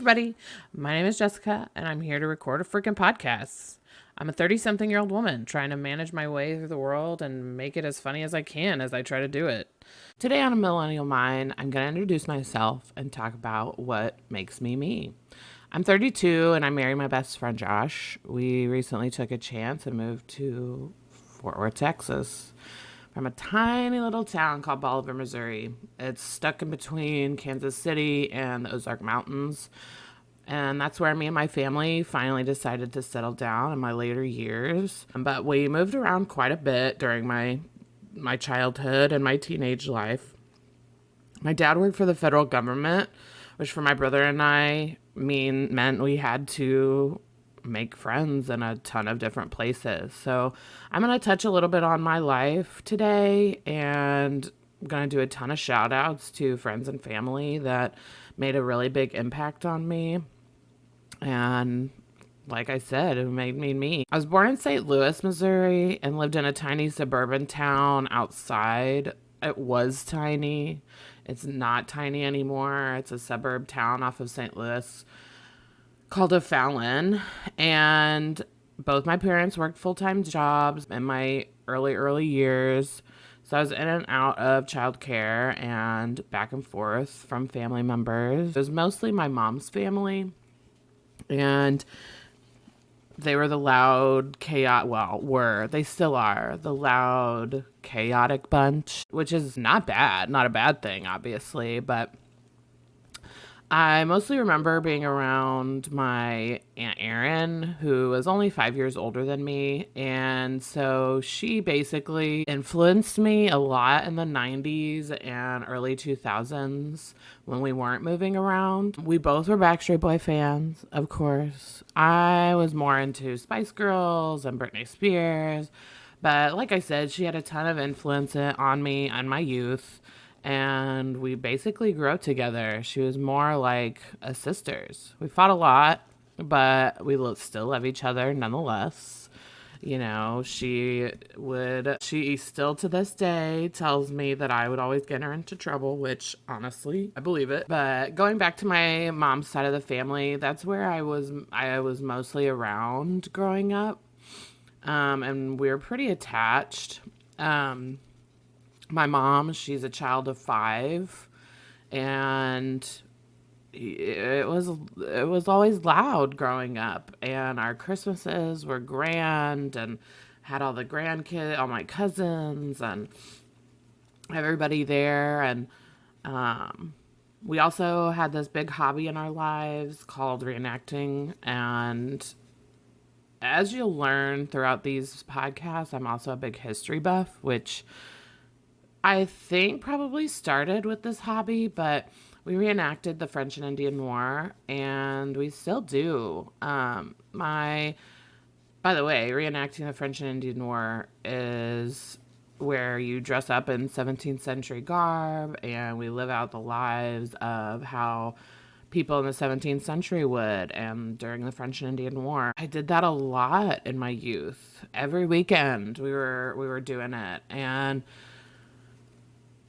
everybody. My name is Jessica, and I'm here to record a freaking podcast. I'm a 30-something-year-old woman trying to manage my way through the world and make it as funny as I can as I try to do it. Today on A Millennial Mind, I'm going to introduce myself and talk about what makes me me. I'm 32, and I married my best friend, Josh. We recently took a chance and moved to Fort Worth, Texas, from a tiny little town called Bolivar, Missouri. It's stuck in between Kansas City and the Ozark Mountains. And that's where me and my family finally decided to settle down in my later years. But we moved around quite a bit during my childhood and my teenage life. My dad worked for the federal government, which for my brother and I meant we had to make friends in a ton of different places. So I'm going to touch a little bit on my life today, and I'm going to do a ton of shout outs to friends and family that made a really big impact on me. And like I said, it made me me. I was born in St. Louis, Missouri, and lived in a tiny suburban town outside. It was tiny. It's not tiny anymore. It's a suburb town off of St. Louis called O'Fallon, and both my parents worked full-time jobs in my early years, so I was in and out of childcare and back and forth from family members. It was mostly my mom's family, and they were the loud, they still are, the loud, chaotic bunch, which is not a bad thing, obviously, but I mostly remember being around my Aunt Erin, who was only 5 years older than me. And so she basically influenced me a lot in the 90s and early 2000s when we weren't moving around. We both were Backstreet Boy fans, of course. I was more into Spice Girls and Britney Spears. But like I said, she had a ton of influence on me and my youth. And we basically grew up together. She was more like a sisters. We fought a lot, but we still love each other nonetheless. You know, she still to this day tells me that I would always get her into trouble, which honestly, I believe it. But going back to my mom's side of the family, that's where I was mostly around growing up. And we were pretty attached. My mom, she's a child of 5, and it was always loud growing up, and our Christmases were grand and had all the grandkids, all my cousins and everybody there. And we also had this big hobby in our lives called reenacting. And as you'll learn throughout these podcasts, I'm also a big history buff, which I think probably started with this hobby, but we reenacted the French and Indian War, and we still do. By the way, reenacting the French and Indian War is where you dress up in 17th century garb, and we live out the lives of how people in the 17th century would, and during the French and Indian War. I did that a lot in my youth. Every weekend we were doing it, and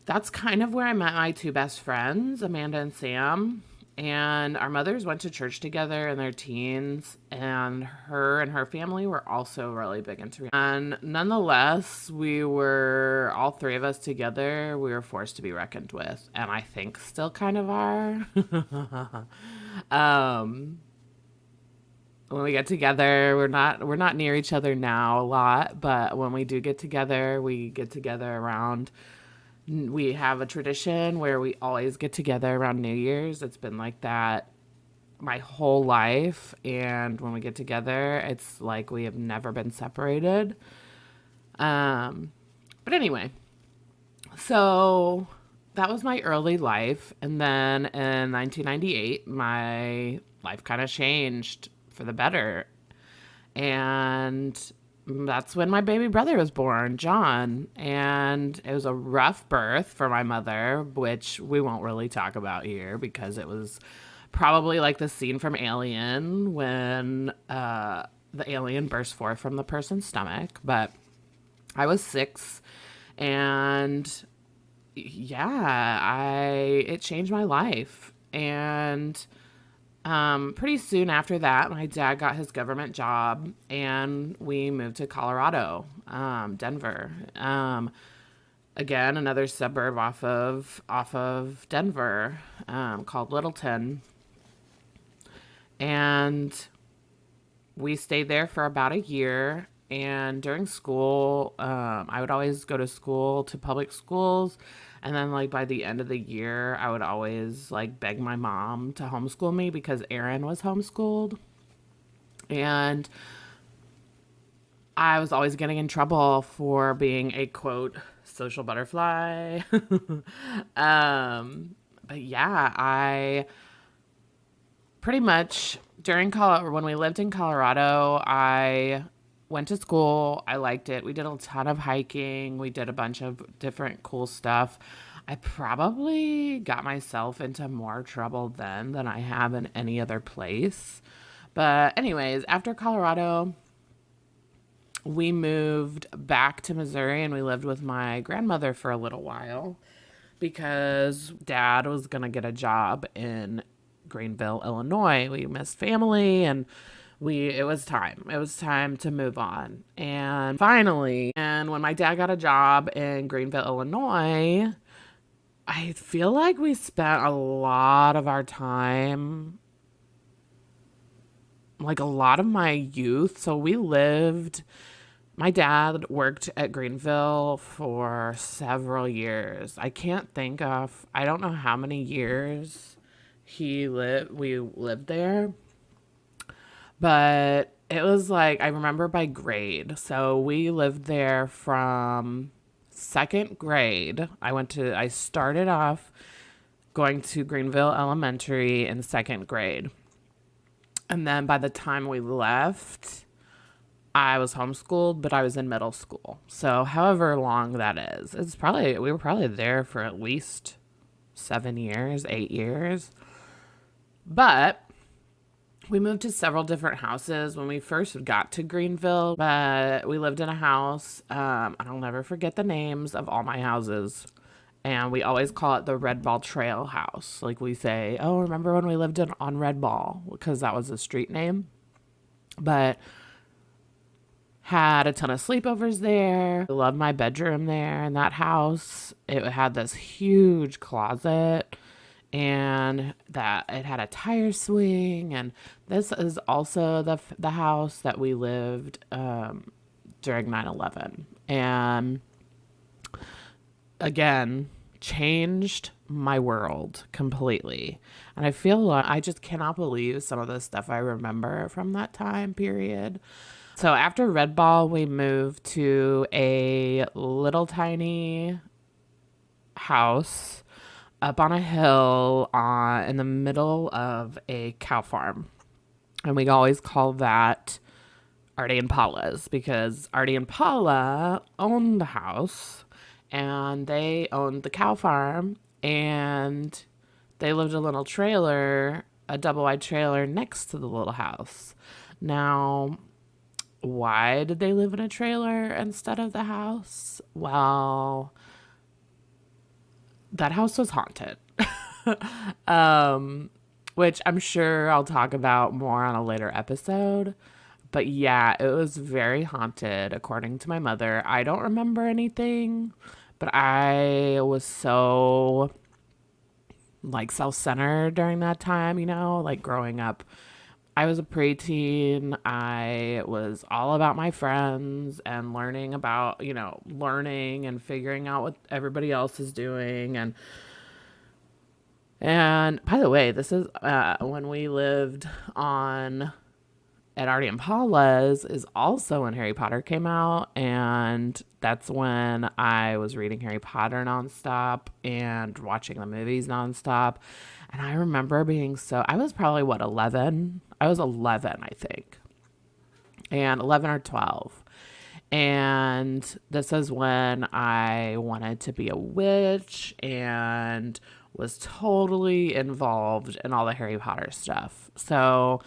that's kind of where I met my 2 best friends, Amanda and Sam. And our mothers went to church together in their teens, and her family were also really big into it. And nonetheless, all 3 of us together, we were forced to be reckoned with, and I think still kind of are. When we get together, we're not near each other now a lot, but when we do get together, we get together around. We have a tradition where we always get together around New Year's. It's been like that my whole life. And when we get together, it's like we have never been separated. But anyway, so that was my early life. And then in 1998, my life kind of changed for the better. And that's when my baby brother was born, John. And it was a rough birth for my mother, which we won't really talk about here because it was probably like the scene from Alien when the alien burst forth from the person's stomach. But I was 6, and yeah, it changed my life. And Pretty soon after that, my dad got his government job and we moved to Colorado, Denver. Again, another suburb off of Denver, called Littleton. And we stayed there for about a year. And during school, I would always go to school, to public schools. And then, like, by the end of the year, I would always, like, beg my mom to homeschool me because Aaron was homeschooled. And I was always getting in trouble for being a quote social butterfly. But yeah, I pretty much during when we lived in Colorado, I went to school. I liked it. We did a ton of hiking. We did a bunch of different cool stuff. I probably got myself into more trouble then than I have in any other place. But anyways, after Colorado, we moved back to Missouri and we lived with my grandmother for a little while because dad was going to get a job in Greenville, Illinois. We missed family and it was time. It was time to move on. And finally, and when my dad got a job in Greenville, Illinois, I feel like we spent a lot of our time, like a lot of my youth. So my dad worked at Greenville for several years. I don't know how many years we lived there, but it was like, I remember by grade. So we lived there from second grade. I started off going to Greenville Elementary in second grade. And then by the time we left, I was homeschooled, but I was in middle school. So however long that is, we were probably there for at least 7 years, 8 years. But we moved to several different houses when we first got to Greenville, but we lived in a house. I'll never forget the names of all my houses. And we always call it the Red Ball Trail house. Like we say, oh, remember when we lived on Red Ball? Because that was a street name. But had a ton of sleepovers there. I loved my bedroom there in that house. It had this huge closet and that it had a tire swing. And this is also the house that we lived during 9/11. And again, changed my world completely. And I feel like I just cannot believe some of the stuff I remember from that time period. So after Red Ball, we moved to a little tiny house up on a hill in the middle of a cow farm. And we always call that Artie and Paula's because Artie and Paula owned the house and they owned the cow farm and they lived in a little trailer, a double wide trailer next to the little house. Now, why did they live in a trailer instead of the house? Well, that house was haunted. Which I'm sure I'll talk about more on a later episode. But yeah, it was very haunted, according to my mother. I don't remember anything, but I was so, like, self-centered during that time, like growing up. I was a preteen. I was all about my friends and learning and figuring out what everybody else is doing. And by the way, this is when we lived at Artie and Paula's is also when Harry Potter came out. And that's when I was reading Harry Potter nonstop and watching the movies nonstop. And I remember I was probably 11? I was 11, I think. And 11 or 12. And this is when I wanted to be a witch and was totally involved in all the Harry Potter stuff. So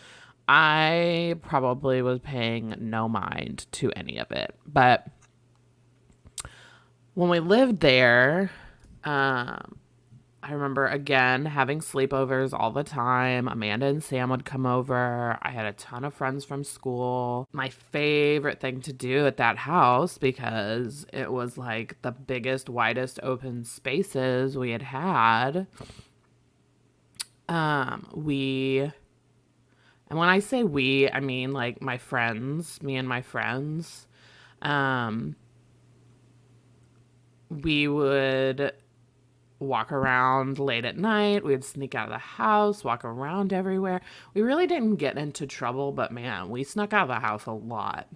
I probably was paying no mind to any of it. But when we lived there, I I remember, again, having sleepovers all the time. Amanda and Sam would come over. I had a ton of friends from school. My favorite thing to do at that house, because it was like the biggest, widest open spaces we had had. We, and when I say we, I mean like my friends, me and my friends. Um, we would walk around late at night. We'd sneak out of the house, walk around everywhere. We really didn't get into trouble, but man, we snuck out of the house a lot.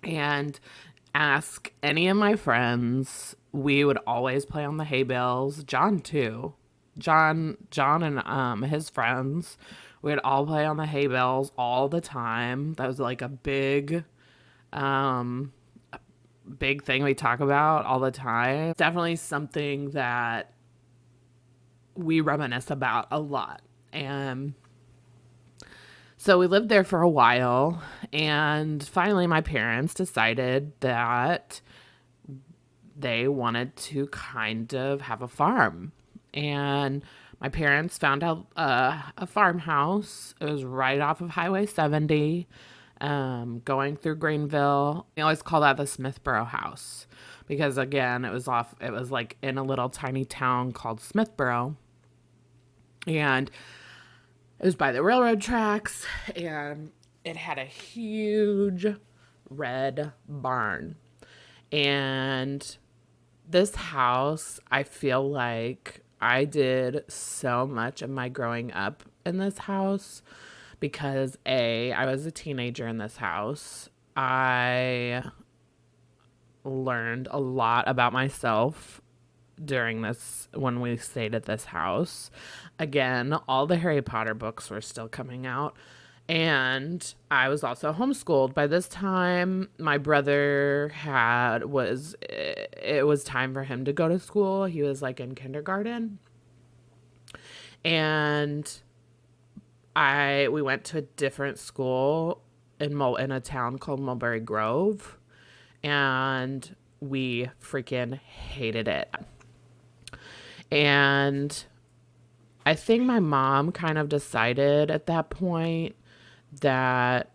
And ask any of my friends, we would always play on the hay bales. John too. John and his friends. We'd all play on the hay bales all the time. That was like a um big thing we talk about all the time. Definitely something that we reminisce about a lot. And so we lived there for a while, and finally my parents decided that they wanted to kind of have a farm. And my parents found out a farmhouse. It was right off of Highway 70, going through Greenville. We always call that the Smithboro house because, again, it was like in a little tiny town called Smithboro. And it was by the railroad tracks, and it had a huge red barn. And this house, I feel like I did so much of my growing up in this house because I was a teenager in this house. I learned a lot about myself when we stayed at this house. Again, all the Harry Potter books were still coming out. And I was also homeschooled. By this time, my brother it was time for him to go to school. He was like in kindergarten. And we went to a different school in a town called Mulberry Grove. And we freaking hated it. And I think my mom kind of decided at that point that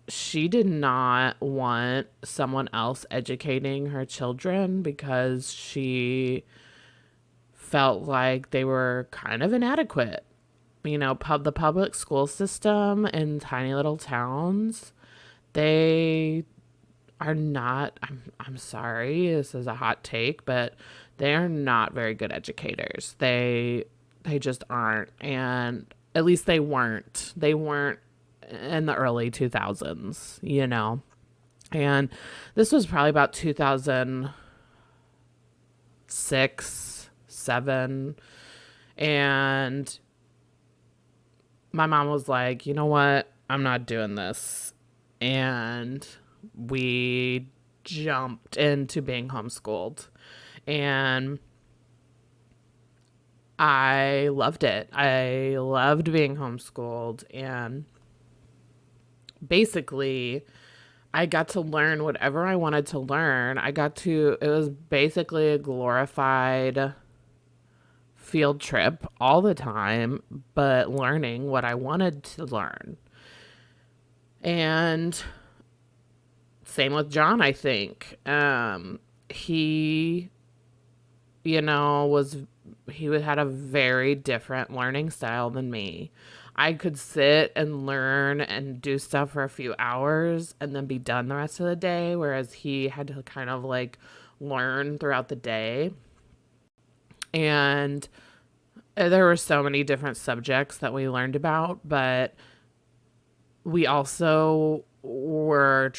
she did not want someone else educating her children because she felt like they were kind of inadequate. You know, the public school system in tiny little towns, they are not, I'm sorry, this is a hot take, but they are not very good educators. They just aren't. And at least they weren't. They weren't in the early 2000s, you know. And this was probably about 2006, 7. And my mom was like, you know what? I'm not doing this. And we jumped into being homeschooled. And I loved it. I loved being homeschooled. And basically, I got to learn whatever I wanted to learn. It was basically a glorified field trip all the time, but learning what I wanted to learn. And same with John, I think. He, he had a very different learning style than me. I could sit and learn and do stuff for a few hours and then be done the rest of the day, whereas he had to kind of like learn throughout the day. And there were so many different subjects that we learned about, but we also my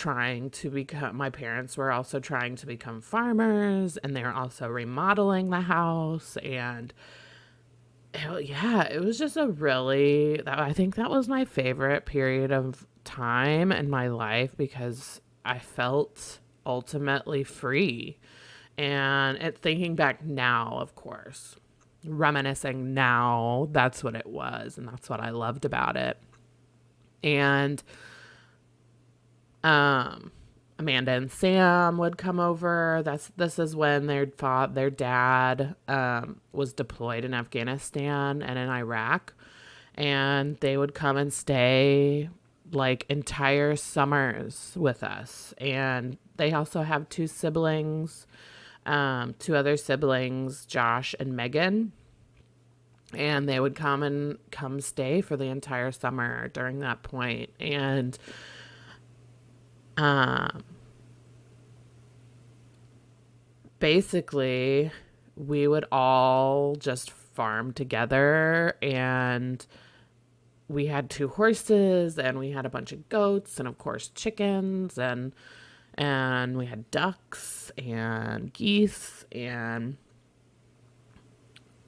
parents were also trying to become farmers, and they were also remodeling the house. And it was just I think that was my favorite period of time in my life because I felt ultimately free. And thinking back now, of course, reminiscing now, that's what it was. And that's what I loved about it. And Amanda and Sam would come over. This is when their dad was deployed in Afghanistan and in Iraq, and they would come and stay like entire summers with us. And they also have two other siblings, Josh and Megan, and they would come stay for the entire summer during that point. And um, basically, we would all just farm together, and we had two horses, and we had a bunch of goats, and of course chickens, and we had ducks and geese, and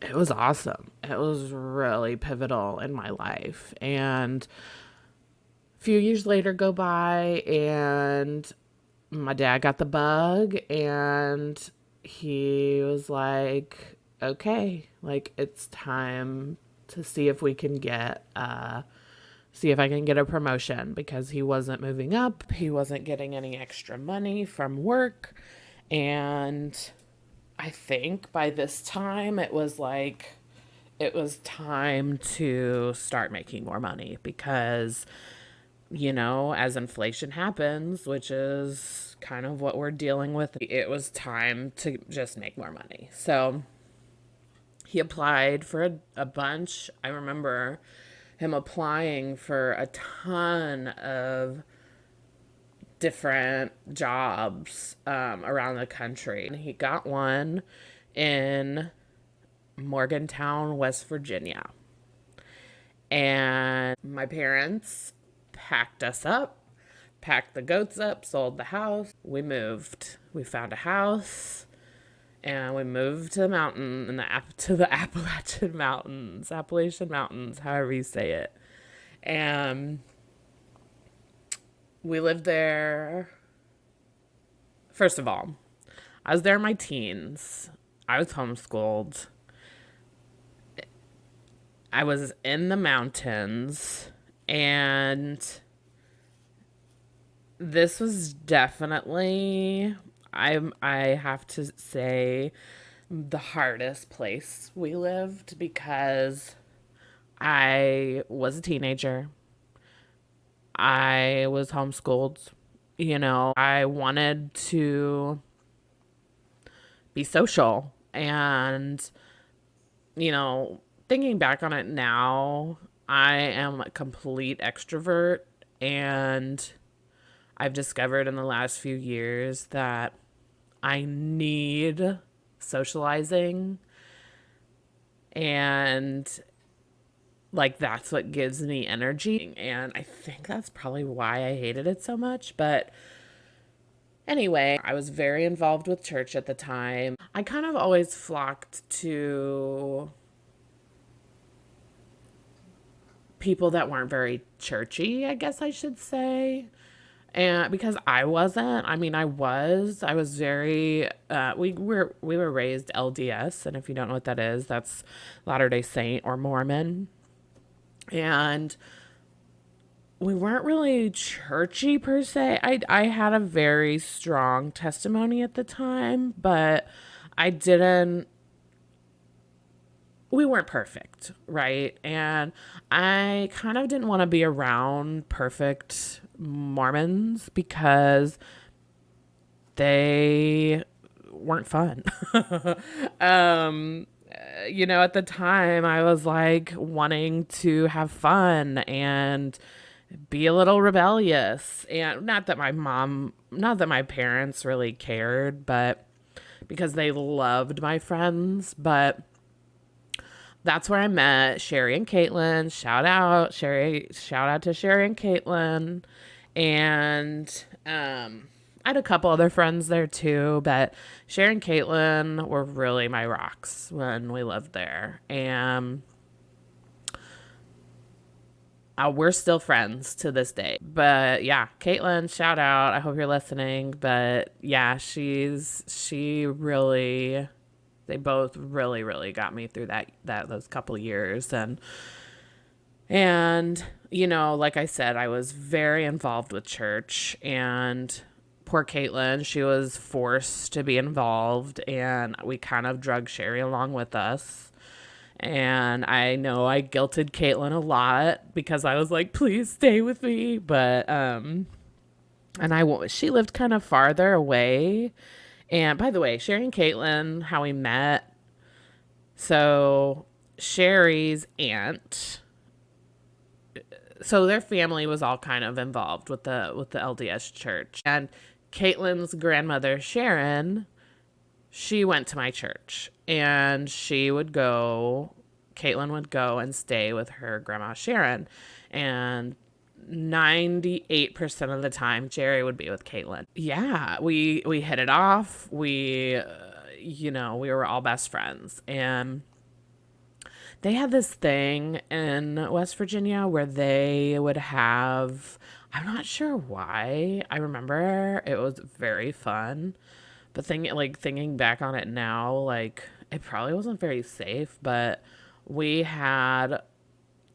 it was awesome. It was really pivotal in my life. And a few years later go by, and my dad got the bug, and he was like, okay, like it's time to see if we can see if I can get a promotion, because he wasn't moving up. He wasn't getting any extra money from work. And I think by this time it was time to start making more money, because, as inflation happens, which is kind of what we're dealing with, it was time to just make more money. So he applied for a bunch. I remember him applying for a ton of different jobs around the country. And he got one in Morgantown, West Virginia. And my parents packed us up, packed the goats up, sold the house. We moved. We found a house, and we moved to the mountain to the Appalachian Mountains, however you say it. And we lived there. First of all, I was there in my teens. I was homeschooled. I was in the mountains, and this was definitely, I have to say, the hardest place we lived, because I was a teenager. I was homeschooled. I wanted to be social. And, thinking back on it now, I am a complete extrovert. And I've discovered in the last few years that I need socializing. And like, that's what gives me energy. And I think that's probably why I hated it so much. But anyway, I was very involved with church at the time. I kind of always flocked to people that weren't very churchy, I guess I should say. And because I wasn't, I was very, we were raised LDS. And if you don't know what that is, that's Latter-day Saint or Mormon. And we weren't really churchy per se. I had a very strong testimony at the time, but I didn't, we weren't perfect, right? And I kind of didn't want to be around perfect Mormons, because they weren't fun. At the time I was like wanting to have fun and be a little rebellious. And not that my parents really cared, but because they loved my friends. But that's where I met Sherry and Caitlin. Shout out to Sherry and Caitlin. And I had a couple other friends there too, but Sherry and Caitlin were really my rocks when we lived there. And we're still friends to this day. But yeah, Caitlin, shout out. I hope you're listening. But yeah, they both really, really got me through those couple years. And like I said, I was very involved with church, and poor Caitlin, she was forced to be involved, and we kind of drug Sherry along with us. And I know I guilted Caitlin a lot because I was like, please stay with me. But, she lived kind of farther away. And by the way, Sherry and Caitlin, how we met. So Sherry's aunt, so their family was all kind of involved with the LDS church. And Caitlin's grandmother, Sharon, she went to my church, and Caitlin would go and stay with her grandma Sharon, and 98% of the time Jerry would be with Caitlin. Yeah, we hit it off. We were all best friends, and they had this thing in West Virginia where they would have, I'm not sure why. I remember it was very fun. But thinking back on it now, like it probably wasn't very safe, but we had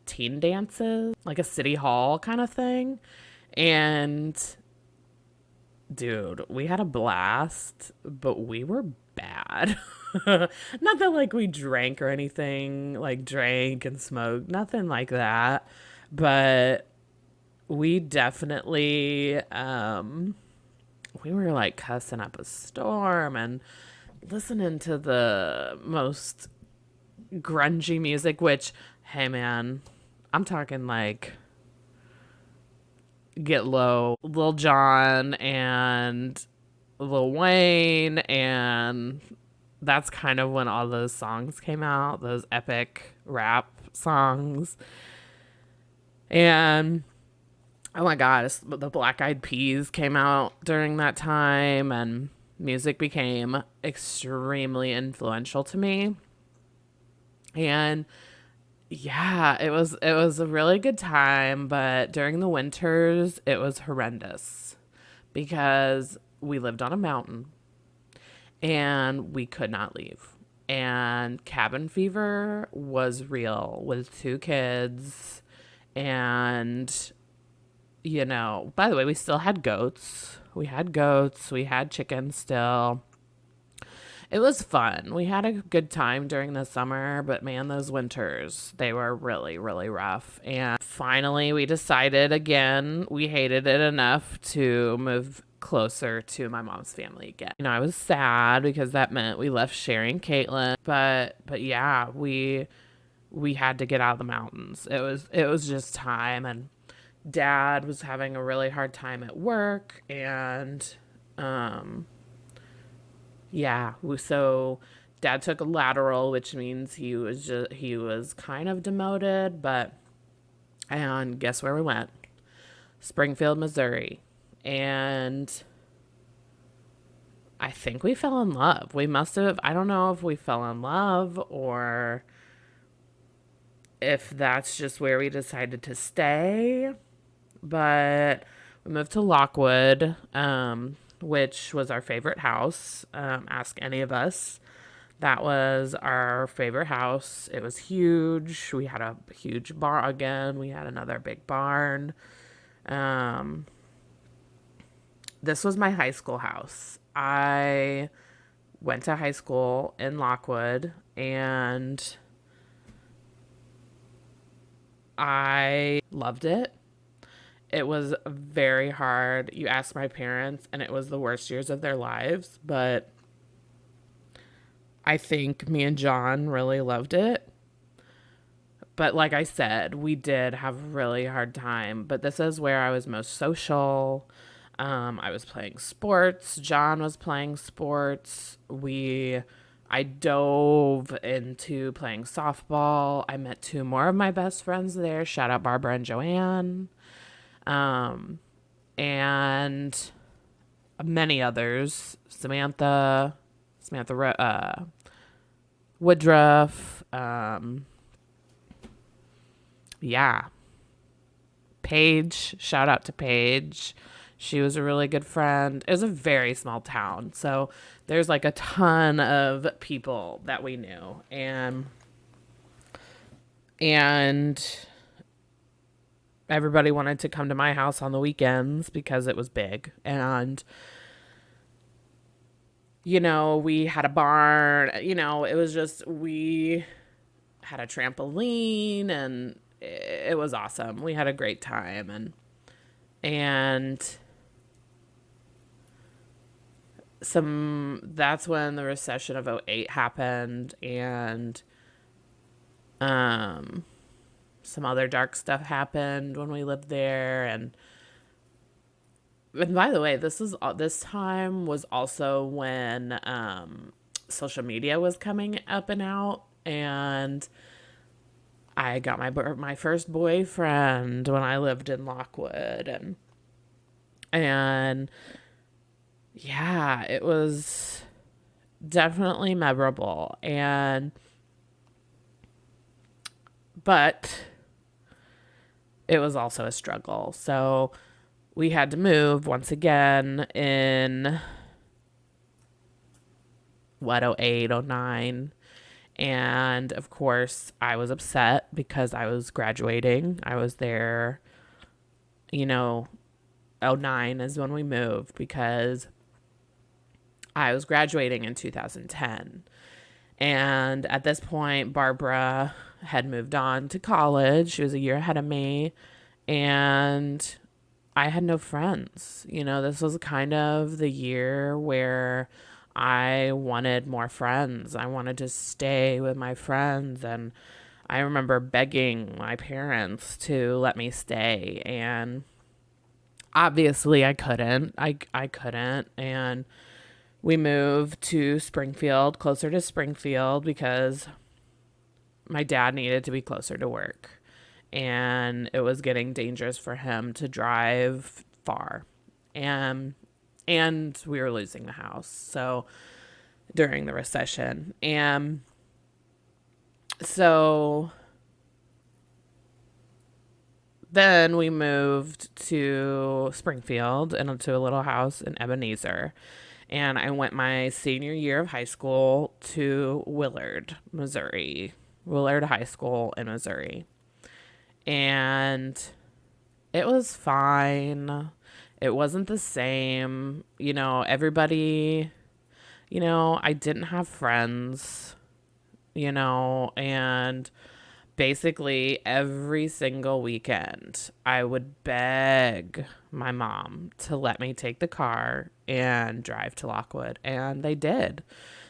teen dances, like a city hall kind of thing. And dude, we had a blast, but we were bad. Not that like we drank or anything, like drank and smoked, nothing like that. But we definitely we were like cussing up a storm and listening to the most grungy music, which, hey man, I'm talking like Get Low, Lil Jon and Lil Wayne, and that's kind of when all those songs came out, those epic rap songs. And oh my God, the Black Eyed Peas came out during that time, and music became extremely influential to me. And yeah, it was a really good time, but during the winters, it was horrendous because we lived on a mountain and we could not leave. And cabin fever was real with 2 kids. And, by the way, we still had goats. We had chickens still. It was fun. We had a good time during the summer, but man, those winters, they were really, really rough. And finally, we decided again, we hated it enough to move closer to my mom's family again. I was sad because that meant we left Sherry and Caitlin, but yeah, we had to get out of the mountains. It was just time, and Dad was having a really hard time at work, and so Dad took a lateral, which means he was kind of demoted, and guess where we went? Springfield, Missouri. And I think we fell in love. We must have, I don't know if we fell in love or if that's just where we decided to stay, but we moved to Lockwood, which was our favorite house. Ask any of us. That was our favorite house. It was huge. We had a huge barn again. We had another big barn. This was my high school house. I went to high school in Lockwood, and I loved it. It was very hard. You ask my parents, and it was the worst years of their lives, but I think me and John really loved it. But like I said, we did have a really hard time, but this is where I was most social. I was playing sports. John was playing sports. I dove into playing softball. I met 2 more of my best friends there. Shout out Barbara and Joanne. And many others. Samantha Woodruff. Paige. Shout out to Paige. She was a really good friend. It was a very small town, so there's like a ton of people that we knew, and everybody wanted to come to my house on the weekends because it was big. And we had a barn, it was just, we had a trampoline and it was awesome. We had a great time and that's when the recession of '08 happened and um some other dark stuff happened when we lived there and by the way, this time was also when social media was coming up and out, and I got my first boyfriend when I lived in Lockwood, and yeah, it was definitely memorable, but it was also a struggle. So we had to move once again in what, '08, '09. And of course, I was upset because I was graduating. I was there, you know, '09 is when we moved because I was graduating in 2010. And at this point, Barbara had moved on to college. She was a year ahead of me. And I had no friends. This was kind of the year where I wanted more friends. I wanted to stay with my friends. And I remember begging my parents to let me stay. And obviously I couldn't. I couldn't. And we moved to Springfield, closer to Springfield, because my dad needed to be closer to work. And it was getting dangerous for him to drive far. And we were losing the house. So during the recession. And so then we moved to Springfield and into a little house in Ebenezer. And I went my senior year of high school to Willard, Missouri. Willard High School in Missouri. And it was fine. It wasn't the same. Everybody, I didn't have friends, and basically every single weekend I would beg my mom to let me take the car and drive to Lockwood, and they did.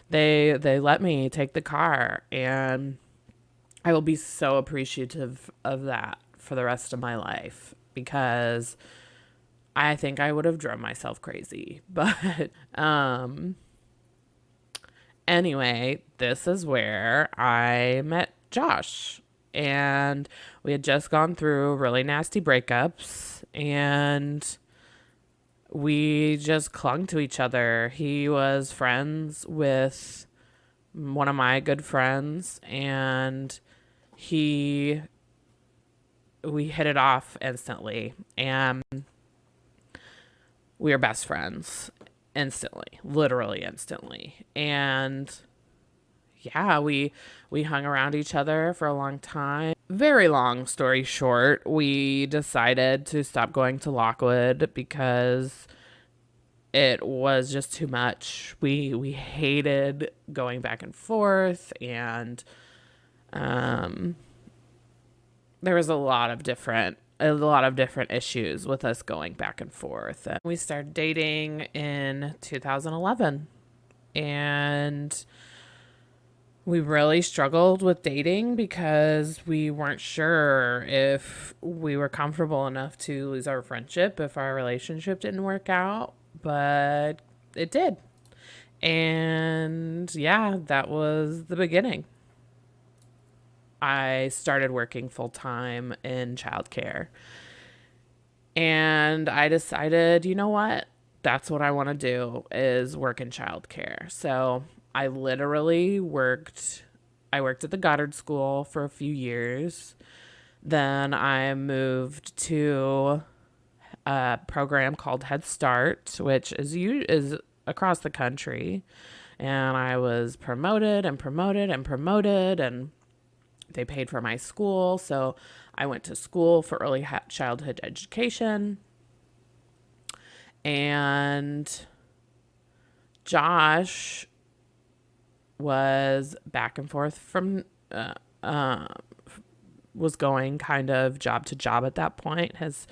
They let me take the car, and I will be so appreciative of that for the rest of my life because I think I would have driven myself crazy. But anyway, this is where I met Josh. And we had just gone through really nasty breakups and we just clung to each other. He was friends with one of my good friends and we hit it off instantly and we were best friends instantly, literally instantly. And yeah, we hung around each other for a long time. Very long story short, we decided to stop going to Lockwood because it was just too much. We hated going back and forth, and there was a lot of different issues with us going back and forth. And we started dating in 2011, and we really struggled with dating because we weren't sure if we were comfortable enough to lose our friendship if our relationship didn't work out, but it did. And yeah, that was the beginning. I started working full time in childcare. And I decided, you know what? That's what I want to do is work in childcare. So I literally I worked at the Goddard School for a few years. Then I moved to a program called Head Start, which is across the country. And I was promoted and promoted and promoted, and they paid for my school. So I went to school for early childhood education. And Josh was back and forth from, was going kind of job to job at that point. His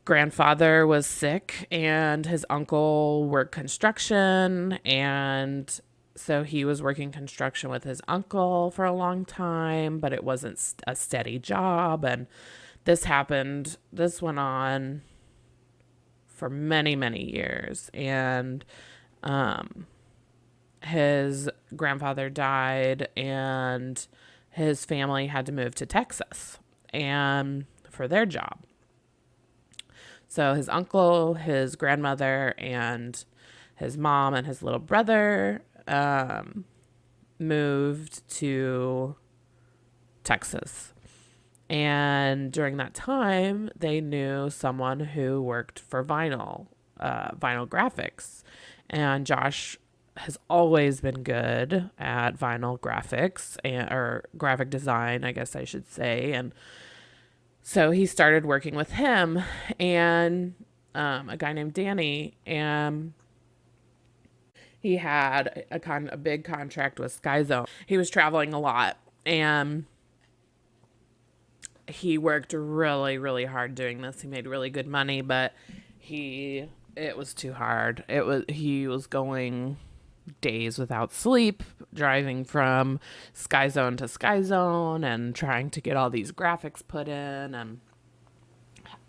grandfather was sick and his uncle worked construction, and so he was working construction with his uncle for a long time, but it wasn't a steady job. And this went on for many, many years. And his grandfather died, and his family had to move to Texas and for their job. So his uncle, his grandmother, and his mom and his little brother moved to Texas. And during that time, they knew someone who worked for vinyl graphics. And Josh has always been good at vinyl graphics or graphic design, I guess I should say. And so he started working with him and a guy named Danny, and he had a big contract with Sky Zone. He was traveling a lot, and he worked really, really hard doing this. He made really good money, but it was too hard. He was going days without sleep, driving from Sky Zone to Sky Zone and trying to get all these graphics put in, and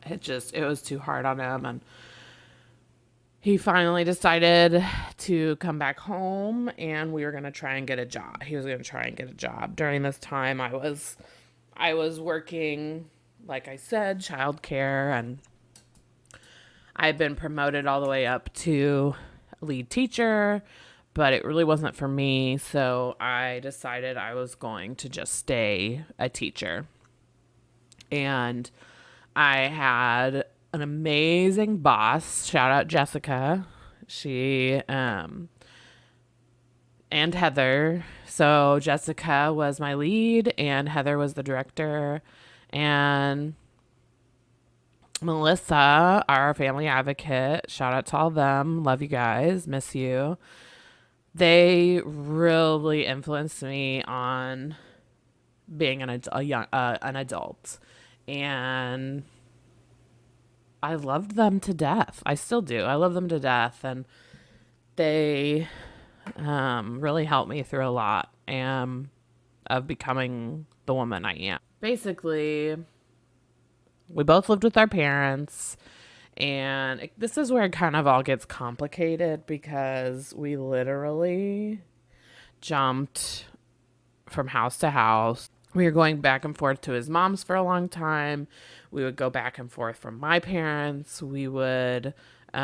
it was too hard on him. And he finally decided to come back home, and we were going to try and get a job. He was going to try and get a job. During this time, I was working, like I said, childcare, and I had been promoted all the way up to lead teacher, but it really wasn't for me. So I decided I was going to just stay a teacher. And I had an amazing boss. Shout out Jessica. She, and Heather. So Jessica was my lead, and Heather was the director, and Melissa, our family advocate. Shout out to all of them. Love you guys. Miss you. They really influenced me on being an adult, and I loved them to death. I still do. I love them to death, and they really helped me through a lot of becoming the woman I am. Basically, we both lived with our parents, and this is where it kind of all gets complicated because we literally jumped from house to house. We were going back and forth to his mom's for a long time. We would go back and forth from my parents. We lived in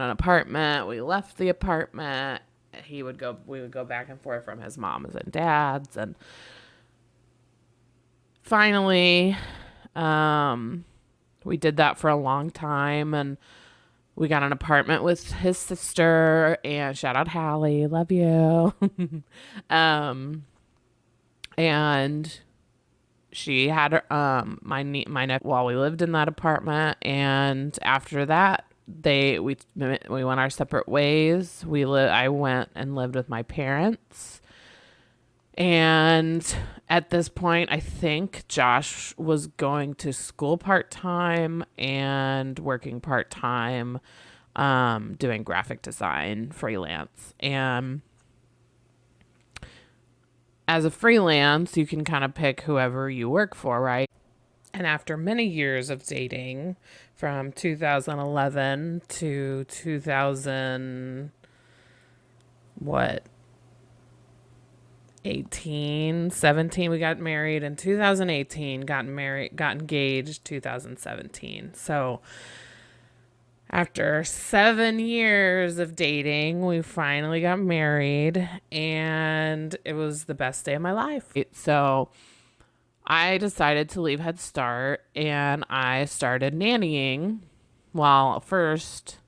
an apartment. We left the apartment. We would go back and forth from his mom's and dad's. And finally, we did that for a long time, and we got an apartment with his sister, and shout out Hallie, love you. And she had my nephew while we lived in that apartment, and after that, we went our separate ways. I went and lived with my parents. And at this point, I think Josh was going to school part-time and working part-time, doing graphic design freelance. And as a freelance, you can kind of pick whoever you work for, right? And after many years of dating, from 2011 to 17, we got married in 2018, got engaged 2017. So after 7 years of dating, we finally got married, and it was the best day of my life. So I decided to leave Head Start, and I started nannying. Well, first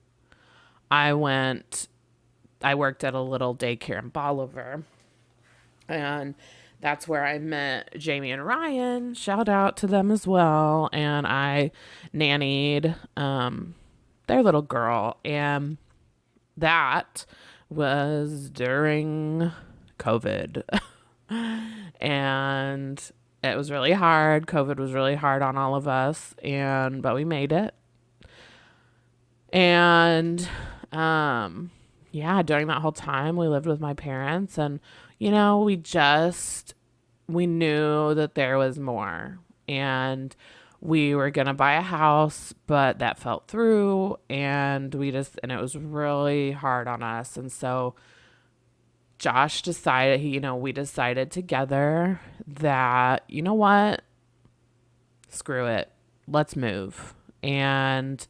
I worked at a little daycare in Bolivar. And that's where I met Jamie and Ryan. Shout out to them as well. And I nannied their little girl. And that was during COVID. And it was really hard. COVID was really hard on all of us, but we made it. And yeah, during that whole time we lived with my parents, and we knew that there was more, and we were going to buy a house, but that fell through, and it was really hard on us. And so Josh decided, we decided together that, you know what, screw it, let's move. And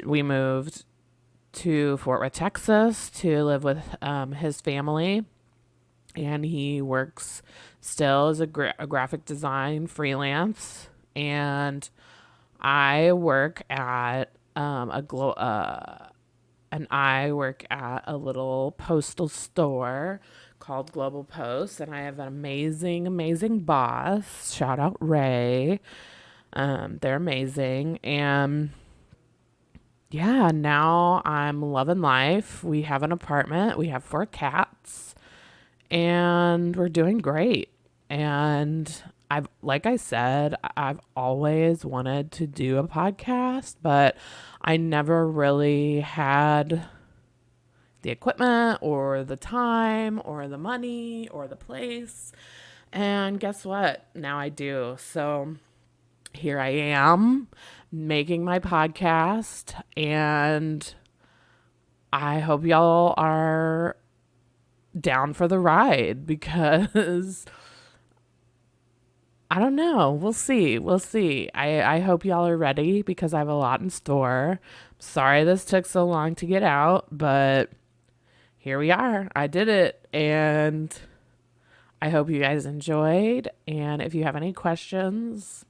we moved to Fort Worth, Texas to live with his family. And he works still as a graphic design freelance. And I work at I work at a little postal store called Global Post, and I have an amazing, amazing boss. Shout out Ray. They're amazing. And yeah, now I'm loving life. We have an apartment. We have 4 cats, and we're doing great. And like I said, I've always wanted to do a podcast, but I never really had the equipment or the time or the money or the place. And guess what? Now I do. So here I am making my podcast, and I hope y'all are down for the ride, because I don't know. We'll see. I hope y'all are ready, because I have a lot in store. Sorry this took so long to get out, but here we are. I did it, and I hope you guys enjoyed. And if you have any questions,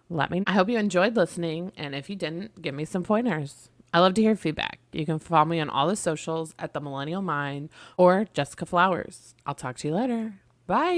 let me know. I hope you enjoyed listening, and if you didn't, give me some pointers. I love to hear feedback. You can follow me on all the socials at The Millennial Mind or Jessica Flowers. I'll talk to you later. Bye.